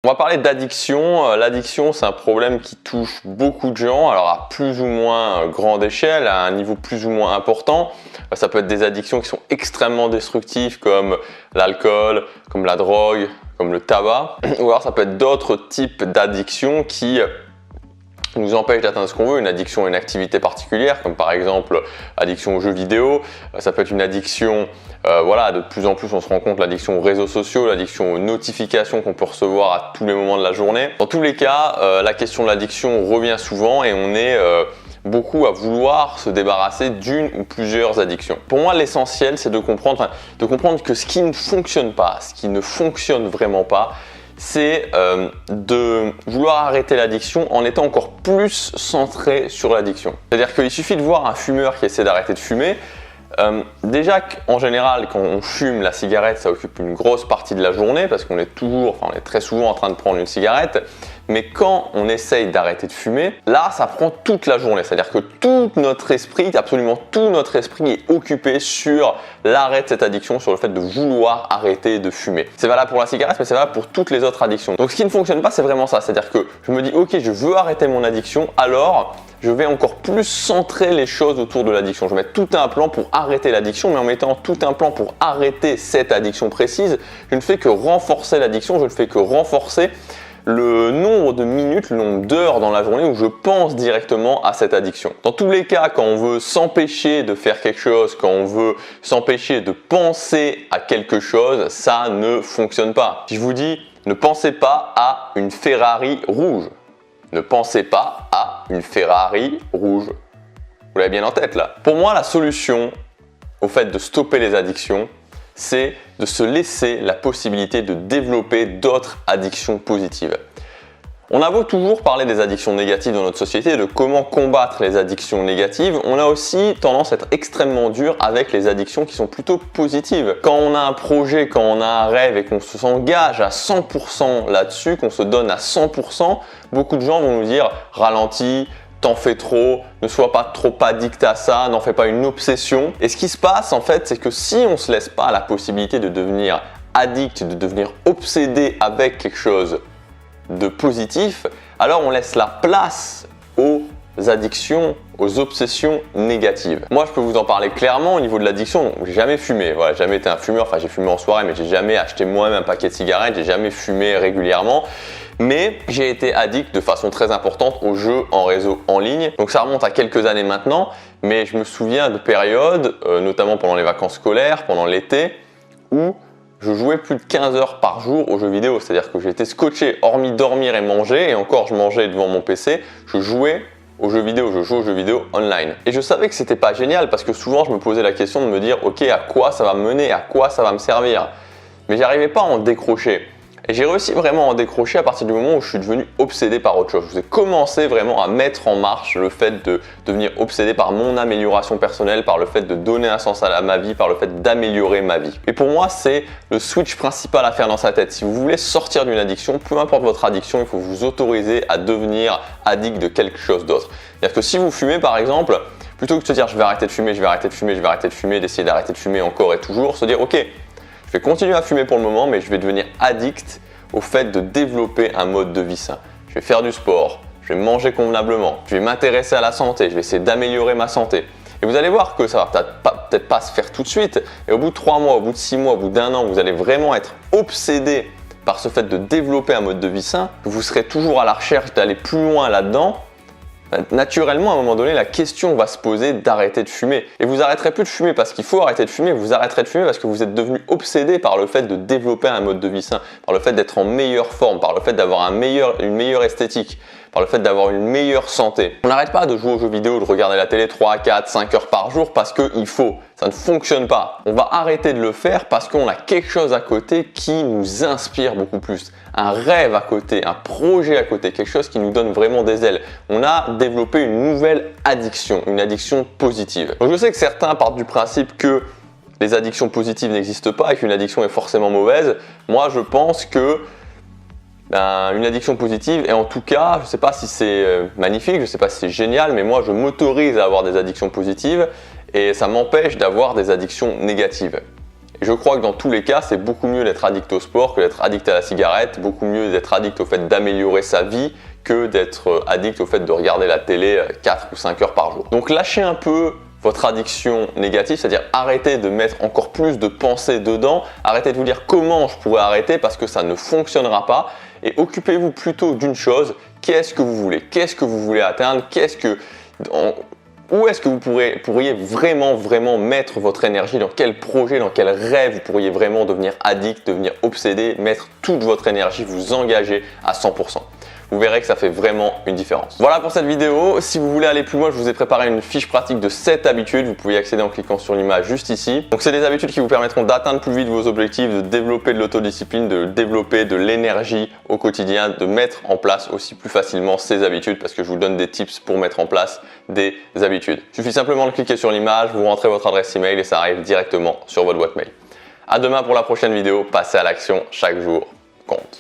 On va parler d'addiction. L'addiction, c'est un problème qui touche beaucoup de gens, alors à plus ou moins grande échelle, à un niveau plus ou moins important. Ça peut être des addictions qui sont extrêmement destructives comme l'alcool, comme la drogue, comme le tabac. Ou alors ça peut être d'autres types d'addictions qui nous empêche d'atteindre ce qu'on veut, une addiction à une activité particulière, comme par exemple addiction aux jeux vidéo. Ça peut être une addiction, voilà, de plus en plus on se rend compte, l'addiction aux réseaux sociaux, l'addiction aux notifications qu'on peut recevoir à tous les moments de la journée. Dans tous les cas, la question de l'addiction revient souvent et on est beaucoup à vouloir se débarrasser d'une ou plusieurs addictions. Pour moi, l'essentiel, c'est de comprendre que ce qui ne fonctionne pas, ce qui ne fonctionne vraiment pas, c'est de vouloir arrêter l'addiction en étant encore plus centré sur l'addiction. C'est-à-dire qu'il suffit de voir un fumeur qui essaie d'arrêter de fumer. Déjà qu'en général, quand on fume, la cigarette, ça occupe une grosse partie de la journée parce qu'on est très souvent en train de prendre une cigarette. Mais quand on essaye d'arrêter de fumer, là, ça prend toute la journée. C'est-à-dire que tout notre esprit, absolument tout notre esprit est occupé sur l'arrêt de cette addiction, sur le fait de vouloir arrêter de fumer. C'est valable pour la cigarette, mais c'est valable pour toutes les autres addictions. Donc ce qui ne fonctionne pas, c'est vraiment ça. C'est-à-dire que je me dis, ok, je veux arrêter mon addiction, alors je vais encore plus centrer les choses autour de l'addiction. Je vais mettre tout un plan pour arrêter l'addiction, mais en mettant tout un plan pour arrêter cette addiction précise, je ne fais que renforcer l'addiction, je ne fais que renforcer le nombre de minutes, le nombre d'heures dans la journée où je pense directement à cette addiction. Dans tous les cas, quand on veut s'empêcher de faire quelque chose, quand on veut s'empêcher de penser à quelque chose, ça ne fonctionne pas. Si je vous dis, ne pensez pas à une Ferrari rouge. Ne pensez pas à une Ferrari rouge. Vous l'avez bien en tête là. Pour moi, la solution au fait de stopper les addictions, c'est de se laisser la possibilité de développer d'autres addictions positives. On a beau toujours parler des addictions négatives dans notre société et de comment combattre les addictions négatives, on a aussi tendance à être extrêmement dur avec les addictions qui sont plutôt positives. Quand on a un projet, quand on a un rêve et qu'on s'engage à 100% là-dessus, qu'on se donne à 100%, beaucoup de gens vont nous dire « ralentis », t'en fais trop, ne sois pas trop addict à ça, n'en fais pas une obsession. Et ce qui se passe en fait, c'est que si on ne se laisse pas la possibilité de devenir addict, de devenir obsédé avec quelque chose de positif, alors on laisse la place aux addictions, aux obsessions négatives. Moi, je peux vous en parler clairement au niveau de l'addiction. J'ai jamais fumé, voilà, jamais été un fumeur. Enfin, j'ai fumé en soirée, mais j'ai jamais acheté moi-même un paquet de cigarettes. J'ai jamais fumé régulièrement. Mais j'ai été addict de façon très importante aux jeux en réseau en ligne. Donc ça remonte à quelques années maintenant, mais je me souviens de périodes, notamment pendant les vacances scolaires, pendant l'été, où je jouais plus de 15 heures par jour aux jeux vidéo. C'est-à-dire que j'étais scotché, hormis dormir et manger, et encore je mangeais devant mon PC, je jouais aux jeux vidéo, je joue aux jeux vidéo online. Et je savais que c'était pas génial parce que souvent je me posais la question de me dire ok, à quoi ça va me mener, à quoi ça va me servir. Mais j'arrivais pas à en décrocher. Et j'ai réussi vraiment à en décrocher à partir du moment où je suis devenu obsédé par autre chose. J'ai commencé vraiment à mettre en marche le fait de devenir obsédé par mon amélioration personnelle, par le fait de donner un sens à ma vie, par le fait d'améliorer ma vie. Et pour moi, c'est le switch principal à faire dans sa tête. Si vous voulez sortir d'une addiction, peu importe votre addiction, il faut vous autoriser à devenir addict de quelque chose d'autre. C'est-à-dire que si vous fumez par exemple, plutôt que de se dire je vais arrêter de fumer, je vais arrêter de fumer, je vais arrêter de fumer, d'essayer d'arrêter de fumer encore et toujours, se dire ok, je vais continuer à fumer pour le moment, mais je vais devenir addict au fait de développer un mode de vie sain. Je vais faire du sport, je vais manger convenablement, je vais m'intéresser à la santé, je vais essayer d'améliorer ma santé. Et vous allez voir que ça va peut-être pas se faire tout de suite, et au bout de 3 mois, au bout de 6 mois, au bout d'1 an, vous allez vraiment être obsédé par ce fait de développer un mode de vie sain, que vous serez toujours à la recherche d'aller plus loin là-dedans. Naturellement, à un moment donné, la question va se poser d'arrêter de fumer. Et vous n'arrêterez plus de fumer parce qu'il faut arrêter de fumer, vous arrêterez de fumer parce que vous êtes devenu obsédé par le fait de développer un mode de vie sain, par le fait d'être en meilleure forme, par le fait d'avoir une meilleure esthétique, par le fait d'avoir une meilleure santé. On n'arrête pas de jouer aux jeux vidéo, de regarder la télé 3, 4, 5 heures par jour parce qu'il faut. Ça ne fonctionne pas. On va arrêter de le faire parce qu'on a quelque chose à côté qui nous inspire beaucoup plus. Un rêve à côté, un projet à côté, quelque chose qui nous donne vraiment des ailes. On a développé une nouvelle addiction, une addiction positive. Donc je sais que certains partent du principe que les addictions positives n'existent pas et qu'une addiction est forcément mauvaise. Moi, je pense que une addiction positive, et en tout cas, je ne sais pas si c'est magnifique, je ne sais pas si c'est génial, mais moi, je m'autorise à avoir des addictions positives et ça m'empêche d'avoir des addictions négatives. Et je crois que dans tous les cas, c'est beaucoup mieux d'être addict au sport que d'être addict à la cigarette, beaucoup mieux d'être addict au fait d'améliorer sa vie que d'être addict au fait de regarder la télé 4 ou 5 heures par jour. Donc lâchez un peu votre addiction négative, c'est-à-dire arrêtez de mettre encore plus de pensées dedans, arrêtez de vous dire comment je pourrais arrêter parce que ça ne fonctionnera pas et occupez-vous plutôt d'une chose, qu'est-ce que vous voulez, qu'est-ce que vous voulez atteindre, où est-ce que vous pourriez vraiment mettre votre énergie, dans quel projet, dans quel rêve vous pourriez vraiment devenir addict, devenir obsédé, mettre toute votre énergie, vous engager à 100%. Vous verrez que ça fait vraiment une différence. Voilà pour cette vidéo. Si vous voulez aller plus loin, je vous ai préparé une fiche pratique de 7 habitudes. Vous pouvez y accéder en cliquant sur l'image juste ici. Donc c'est des habitudes qui vous permettront d'atteindre plus vite vos objectifs, de développer de l'autodiscipline, de développer de l'énergie au quotidien, de mettre en place aussi plus facilement ces habitudes parce que je vous donne des tips pour mettre en place des habitudes. Il suffit simplement de cliquer sur l'image, vous rentrez votre adresse email et ça arrive directement sur votre boîte mail. À demain pour la prochaine vidéo. Passez à l'action, chaque jour compte.